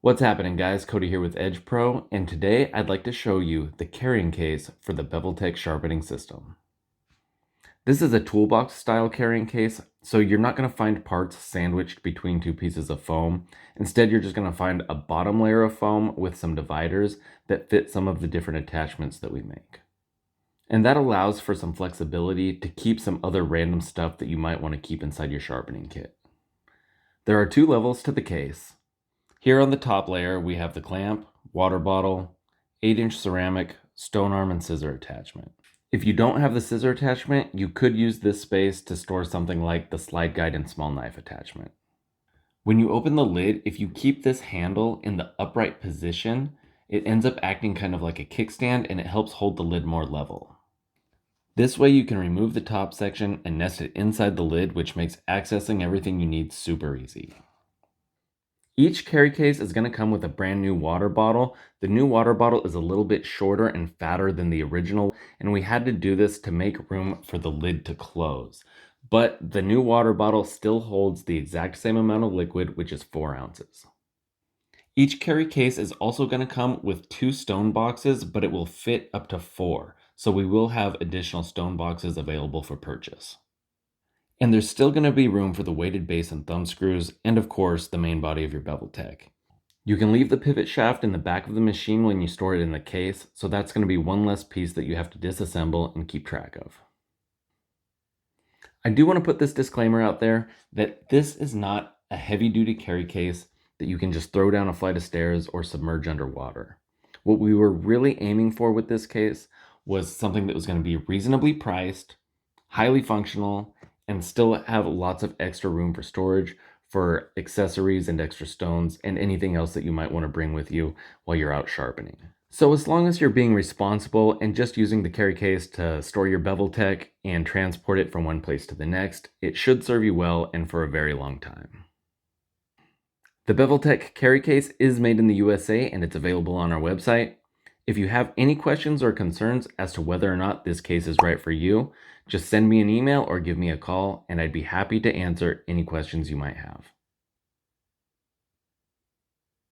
What's happening, guys? Cody here with Edge Pro, and today I'd like to show you the carrying case for the BevelTech sharpening system. This is a toolbox style carrying case, so you're not going to find parts sandwiched between two pieces of foam. Instead, you're just going to find a bottom layer of foam with some dividers that fit some of the different attachments that we make. And that allows for some flexibility to keep some other random stuff that you might want to keep inside your sharpening kit. There are two levels to the case. Here on the top layer, we have the clamp, water bottle, 8-inch ceramic, stone arm, and scissor attachment. If you don't have the scissor attachment, you could use this space to store something like the slide guide and small knife attachment. When you open the lid, if you keep this handle in the upright position, it ends up acting kind of like a kickstand and it helps hold the lid more level. This way you can remove the top section and nest it inside the lid, which makes accessing everything you need super easy. Each carry case is going to come with a brand new water bottle. The new water bottle is a little bit shorter and fatter than the original, and we had to do this to make room for the lid to close. But the new water bottle still holds the exact same amount of liquid, which is 4 ounces. Each carry case is also going to come with 2 stone boxes, but it will fit up to 4. So we will have additional stone boxes available for purchase. And there's still going to be room for the weighted base and thumb screws, and of course, the main body of your BevelTech. You can leave the pivot shaft in the back of the machine when you store it in the case, so that's going to be one less piece that you have to disassemble and keep track of. I do want to put this disclaimer out there that this is not a heavy-duty carry case that you can just throw down a flight of stairs or submerge underwater. What we were really aiming for with this case was something that was going to be reasonably priced, highly functional, and still have lots of extra room for storage for accessories and extra stones and anything else that you might want to bring with you while you're out sharpening. So as long as you're being responsible and just using the carry case to store your BevelTech and transport it from one place to the next, it should serve you well and for a very long time. The BevelTech carry case is made in the USA and it's available on our website. If you have any questions or concerns as to whether or not this case is right for you, just send me an email or give me a call and I'd be happy to answer any questions you might have.